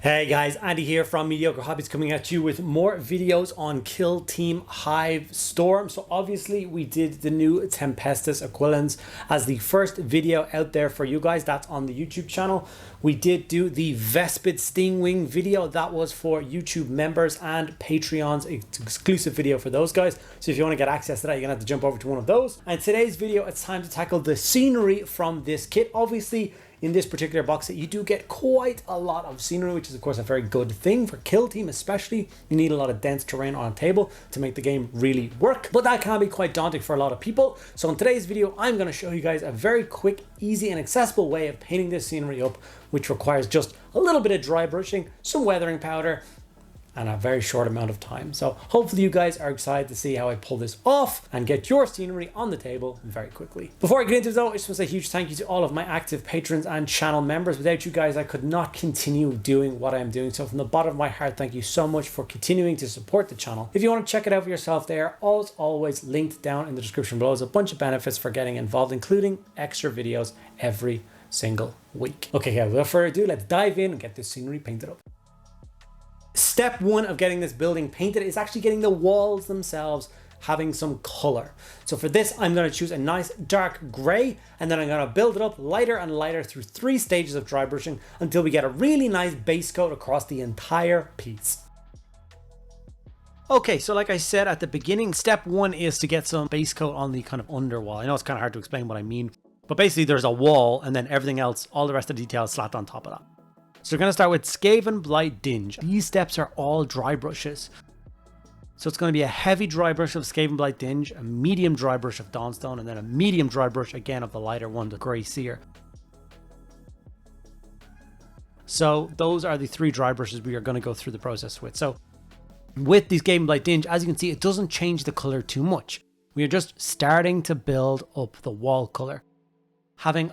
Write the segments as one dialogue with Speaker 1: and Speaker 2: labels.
Speaker 1: Hey guys, Andy here from Mediocre Hobbies coming at you with more videos on Kill Team Hivestorm. So obviously we did the new Tempestus Aquilans as the first video out there for you guys. That's on the YouTube channel. We did do the Vespid Stingwing video. That was for YouTube members and Patreons. It's an exclusive video for those guys. So if you want to get access to that, you're gonna have to jump over to one of those. And today's video, it's time to tackle the scenery from this kit. Obviously, in this particular box set, you do get quite a lot of scenery, which is of course a very good thing for Kill Team, especially. You need a lot of dense terrain on a table to make the game really work, but that can be quite daunting for a lot of people. So in today's video, I'm going to show you guys a very quick, easy and accessible way of painting this scenery up, which requires just a little bit of dry brushing, some weathering powder, and a very short amount of time. So hopefully you guys are excited to see how I pull this off and get your scenery on the table very quickly. Before I get into it though, I just want to say a huge thank you to all of my active patrons and channel members. Without you guys, I could not continue doing what I'm doing. So from the bottom of my heart, thank you so much for continuing to support the channel. If you want to check it out for yourself, there are always linked down in the description below. There's a bunch of benefits for getting involved, including extra videos every single week. Okay, yeah, without further ado, let's dive in and get this scenery painted up. Step one of getting this building painted is actually getting the walls themselves having some color. So for this, I'm going to choose a nice dark gray, and then I'm going to build it up lighter and lighter through 3 stages of dry brushing until we get a really nice base coat across the entire piece. Okay, so like I said at the beginning, step one is to get some base coat on the kind of underwall. I know it's kind of hard to explain what I mean, but basically there's a wall and then everything else, all the rest of the details slapped on top of that. So we're going to start with Skaven Blight Dinge. These steps are all dry brushes. So it's going to be a heavy dry brush of Skaven Blight Dinge, a medium dry brush of Dawnstone, and then a medium dry brush again of the lighter one, the Grey Seer. So those are the 3 dry brushes we are going to go through the process with. So with these Skaven Blight Dinge, as you can see, it doesn't change the color too much. We are just starting to build up the wall color. Having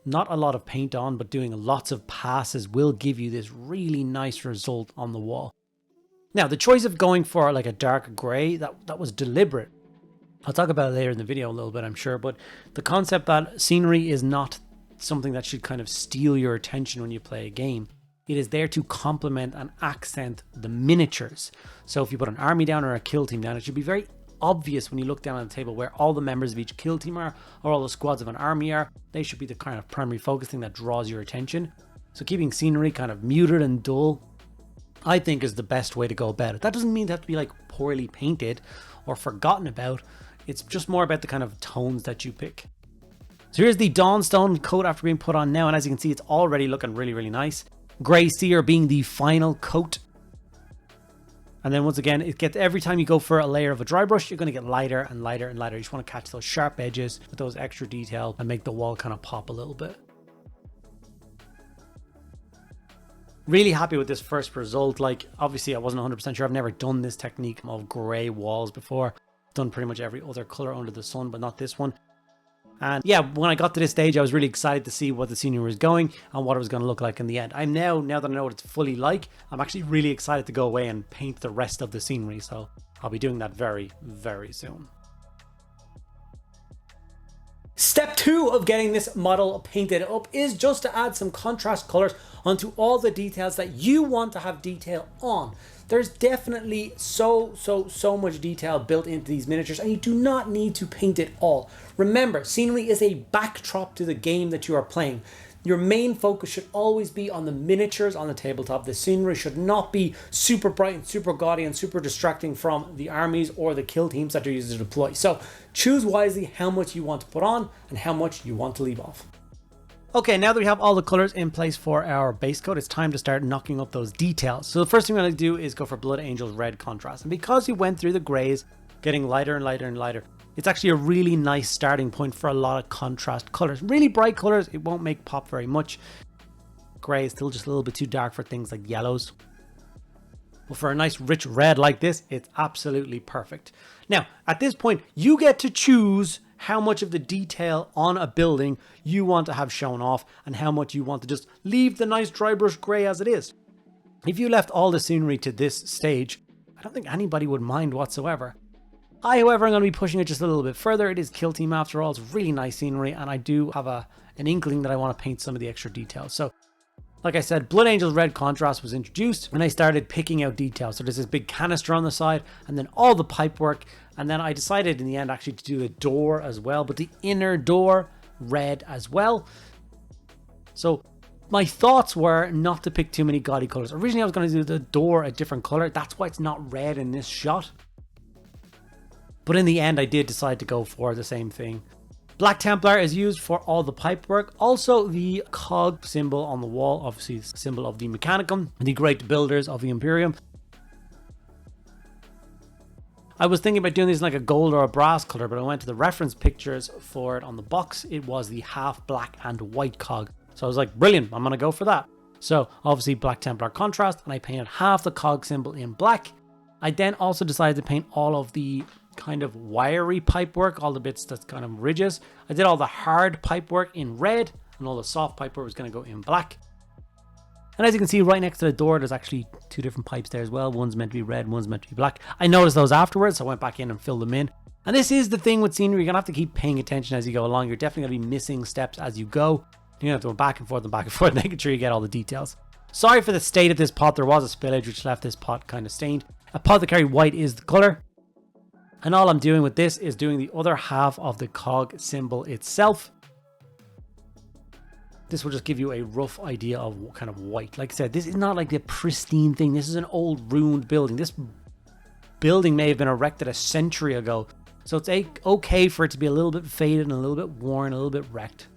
Speaker 1: not a lot of paint on, but doing lots of passes will give you this really nice result on the wall. Now, the choice of going for like a dark gray, that was deliberate. I'll talk about it later in the video a little bit, I'm sure, but the concept that scenery is not something that should kind of steal your attention when you play a game. It is there to complement and accent the miniatures. So if you put an army down or a kill team down, it should be very obvious when you look down on the table where all the members of each kill team are, or all the squads of an army are. They should be the kind of primary focus thing that draws your attention. So keeping scenery kind of muted and dull, I think, is the best way to go about it. That doesn't mean it have to be like poorly painted or forgotten about. It's just more about the kind of tones that you pick. So here's the Dawnstone coat after being put on now, and as you can see, it's already looking really, really nice. Grey Seer being the final coat. And then once again, it gets, every time you go for a layer of a dry brush, you're going to get lighter and lighter and lighter. You just want to catch those sharp edges with those extra detail and make the wall kind of pop a little bit. Really happy with this first result. Like, obviously I wasn't 100% sure. I've never done this technique of gray walls before. I've done pretty much every other color under the sun, but not this one. And yeah, when I got to this stage, I was really excited to see what the scenery was going and what it was going to look like in the end. I'm now that I know what it's fully like, I'm actually really excited to go away and paint the rest of the scenery. So I'll be doing that very, very soon. Step 2 of getting this model painted up is just to add some contrast colors onto all the details that you want to have detail on. There's definitely so much detail built into these miniatures, and you do not need to paint it all. Remember, scenery is a backdrop to the game that you are playing. Your main focus should always be on the miniatures on the tabletop. The scenery should not be super bright and super gaudy and super distracting from the armies or the kill teams that you're using to deploy. So choose wisely how much you want to put on and how much you want to leave off. Okay, now that we have all the colors in place for our base coat, it's time to start knocking up those details. So the first thing I'm going to do is go for Blood Angel's red contrast. And because we went through the grays, getting lighter and lighter and lighter, it's actually a really nice starting point for a lot of contrast colors. Really bright colors, it won't make pop very much. Gray is still just a little bit too dark for things like yellows. But for a nice rich red like this, it's absolutely perfect. Now, at this point, you get to choose how much of the detail on a building you want to have shown off and how much you want to just leave the nice dry brush gray as it is. If you left all the scenery to this stage, I don't think anybody would mind whatsoever. I, however, am going to be pushing it just a little bit further. It is Kill Team after all. It's really nice scenery, and I do have an inkling that I want to paint some of the extra details. So Like I said, Blood Angel's red contrast was introduced and I started picking out details. So there's this big canister on the side and then all the pipe work. And then I decided in the end actually to do the door as well, but the inner door red as well. So my thoughts were not to pick too many gaudy colors. Originally I was going to do the door a different color. That's why it's not red in this shot. But in the end I did decide to go for the same thing. Black Templar is used for all the pipe work. Also the cog symbol on the wall, obviously the symbol of the Mechanicum, the great builders of the Imperium. I was thinking about doing this in like a gold or a brass color, but I went to the reference pictures for it on the box. It was the half black and white cog. So I was like, brilliant, I'm gonna go for that. So obviously Black Templar contrast, and I painted half the cog symbol in black. I then also decided to paint all of the kind of wiry pipe work, all the bits that's kind of ridges. I did all the hard pipe work in red and all the soft pipe work was going to go in black. And as you can see right next to the door, there's actually two different pipes there as well. One's meant to be red, one's meant to be black. I noticed those afterwards, so I went back in and filled them in. And this is the thing with scenery, you're going to have to keep paying attention as you go along. You're definitely going to be missing steps as you go. You're going to have to go back and forth, making sure you get all the details. Sorry for the state of this pot. There was a spillage which left this pot kind of stained. Apothecary white is the color. And all I'm doing with this is doing the other half of the cog symbol itself. This will just give you a rough idea of what kind of white. Like I said, this is not like the pristine thing. This is an old ruined building. This building may have been erected a century ago. So it's okay for it to be a little bit faded and a little bit worn, a little bit wrecked.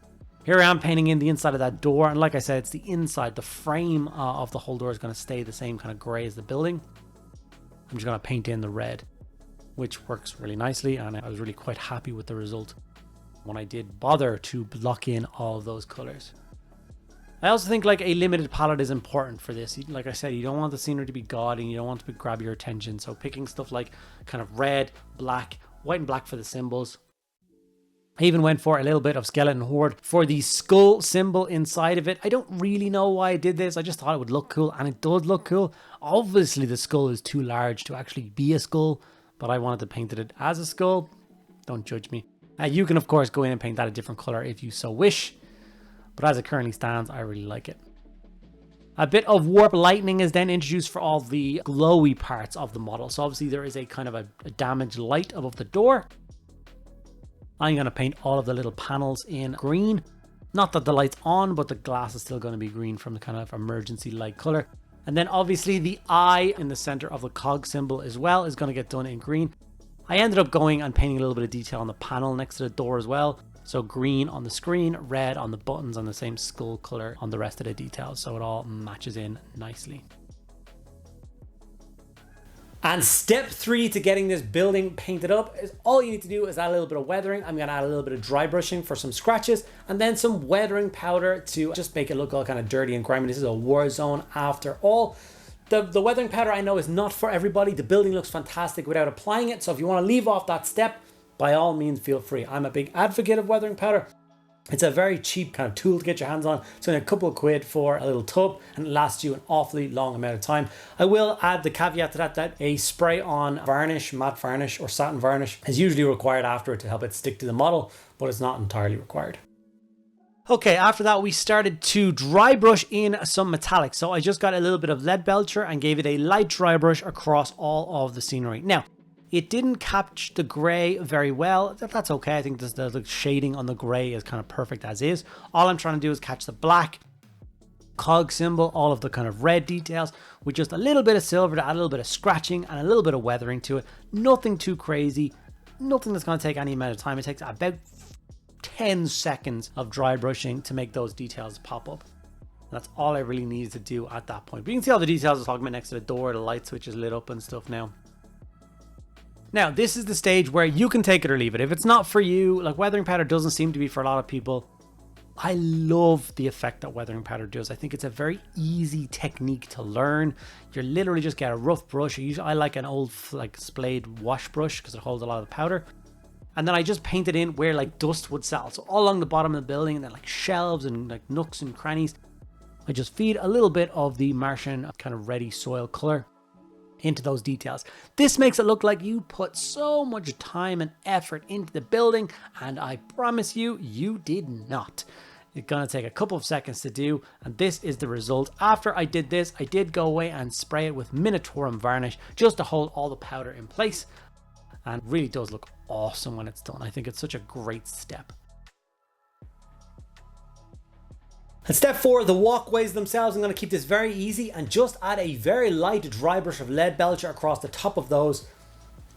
Speaker 1: Here I am painting in the inside of that door. And like I said, it's the inside. The frame of the whole door is going to stay the same kind of gray as the building. I'm just going to paint in the red, which works really nicely, and I was really quite happy with the result when I did bother to block in all of those colors. I also think like a limited palette is important for this. Like I said, you don't want the scenery to be gaudy, and you don't want to grab your attention. So picking stuff like kind of red, black, white and black for the symbols. I even went for a little bit of Skeleton Horde for the skull symbol inside of it. I don't really know why I did this. I just thought it would look cool, and it does look cool. Obviously the skull is too large to actually be a skull, but I wanted to paint it as a skull. Don't judge me. You can of course go in and paint that a different color if you so wish, but as it currently stands, I really like it. A bit of warp lightning is then introduced for all the glowy parts of the model. So obviously there is a kind of a damaged light above the door. I'm going to paint all of the little panels in green. Not that the light's on, but the glass is still going to be green from the kind of emergency light color. And then obviously the eye in the center of the cog symbol as well is going to get done in green. I ended up going and painting a little bit of detail on the panel next to the door as well. So green on the screen, red on the buttons, and the same skull color on the rest of the details. So it all matches in nicely. And step 3 to getting this building painted up is all you need to do is add a little bit of weathering. I'm going to add a little bit of dry brushing for some scratches, and then some weathering powder to just make it look all kind of dirty and grimy. This is a war zone after all. The weathering powder I know is not for everybody. The building looks fantastic without applying it. So if you want to leave off that step, by all means feel free. I'm a big advocate of weathering powder. It's a very cheap kind of tool to get your hands on. It's only a couple of quid for a little tub, and it lasts you an awfully long amount of time. I will add the caveat to that a spray on varnish, matte varnish or satin varnish is usually required after it to help it stick to the model, but it's not entirely required. Okay, after that we started to dry brush in some metallic. So I just got a little bit of lead belcher and gave it a light dry brush across all of the scenery. Now, it didn't capture the gray very well. That's okay. I think the shading on the gray is kind of perfect as is. All I'm trying to do is catch the black cog symbol, all of the kind of red details with just a little bit of silver to add a little bit of scratching and a little bit of weathering to it. Nothing too crazy. Nothing that's going to take any amount of time. It takes about 10 seconds of dry brushing to make those details pop up. That's all I really needed to do at that point. But you can see all the details I was talking about next to the door. The light switch is lit up and stuff now. Now, this is the stage where you can take it or leave it. If it's not for you, like weathering powder doesn't seem to be for a lot of people. I love the effect that weathering powder does. I think it's a very easy technique to learn. You literally just get a rough brush. I like an old like splayed wash brush because it holds a lot of the powder. And then I just paint it in where like dust would settle. So all along the bottom of the building, and then like shelves and like nooks and crannies. I just feed a little bit of the Martian kind of ready soil color into those details. This makes it look like you put so much time and effort into the building, and I promise you, you did not. It's gonna take a couple of seconds to do, and this is the result. After I did this, I did go away and spray it with Mediocre varnish just to hold all the powder in place, and it really does look awesome when it's done. I think it's such a great step. And step 4, the walkways themselves. I'm going to keep this very easy and just add a very light dry brush of lead belcher across the top of those,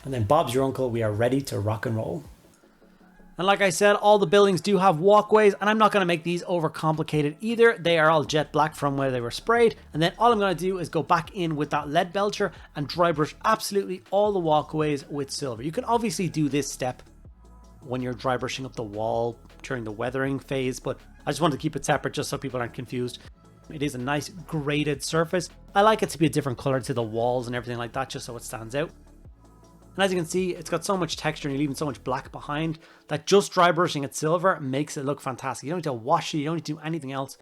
Speaker 1: and then Bob's your uncle, we are ready to rock and roll. And like I said, all the buildings do have walkways, and I'm not going to make these overcomplicated either. They are all jet black from where they were sprayed. And then all I'm going to do is go back in with that lead belcher and dry brush absolutely all the walkways with silver. You can obviously do this step when you're dry brushing up the wall during the weathering phase, but I just wanted to keep it separate just so people aren't confused. It is a nice graded surface. I like it to be a different color to the walls and everything like that, just so it stands out. And as you can see, it's got so much texture and you're leaving so much black behind that just dry brushing it silver makes it look fantastic. You don't need to wash it, you don't need to do anything else.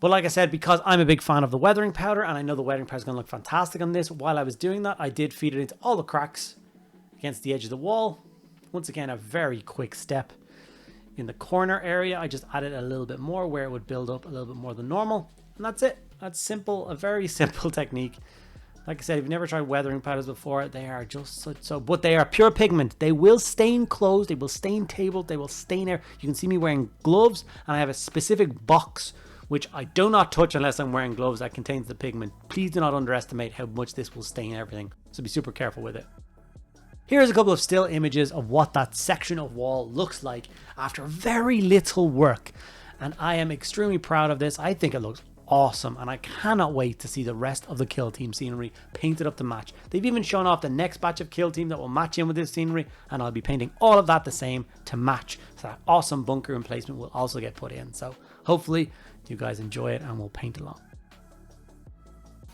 Speaker 1: But like I said, because I'm a big fan of the weathering powder, and I know the weathering powder is going to look fantastic on this, while I was doing that, I did feed it into all the cracks against the edge of the wall. Once again, a very quick step. In the corner area, I just added a little bit more where it would build up a little bit more than normal. And that's it. That's simple, a very simple technique. Like I said, if you've never tried weathering powders before, they are just so, but they are pure pigment. They will stain clothes, they will stain tables, they will stain air. You can see me wearing gloves, and I have a specific box which I do not touch unless I'm wearing gloves that contains the pigment. Please do not underestimate how much this will stain everything. So be super careful with it. Here's a couple of still images of what that section of wall looks like after very little work. And I am extremely proud of this. I think it looks awesome, and I cannot wait to see the rest of the Kill Team scenery painted up to match. They've even shown off the next batch of Kill Team that will match in with this scenery, and I'll be painting all of that the same to match. So that awesome bunker emplacement will also get put in. So hopefully you guys enjoy it and we'll paint along.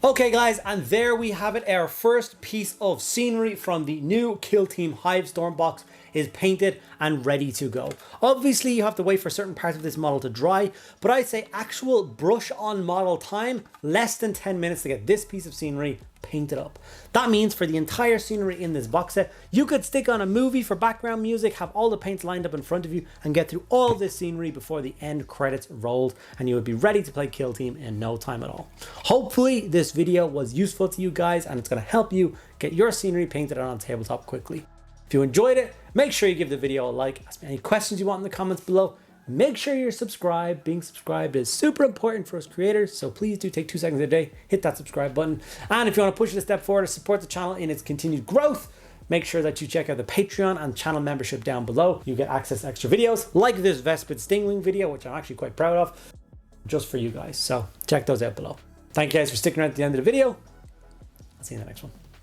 Speaker 1: Okay guys, and there we have it. Our first piece of scenery from the new Kill Team Hivestorm box is painted and ready to go. Obviously you have to wait for certain parts of this model to dry, but I'd say actual brush on model time, less than 10 minutes to get this piece of scenery painted up. That means for the entire scenery in this box set, you could stick on a movie for background music, have all the paints lined up in front of you, and get through all this scenery before the end credits rolled, and you would be ready to play Kill Team in no time at all. Hopefully this video was useful to you guys, and it's going to help you get your scenery painted on tabletop quickly. If you enjoyed it, make sure you give the video a like. Ask me any questions you want in the comments below. Make sure you're subscribed. Being subscribed is super important for us creators, so please do take 2 seconds a day, hit that subscribe button. And if you want to push it a step forward to support the channel in its continued growth, make sure that you check out the Patreon and channel membership down below. You get access to extra videos like this Vespid Stingwing video, which I'm actually quite proud of, just for you guys. So check those out below. Thank you guys for sticking around at the end of the video. I'll see you in the next one.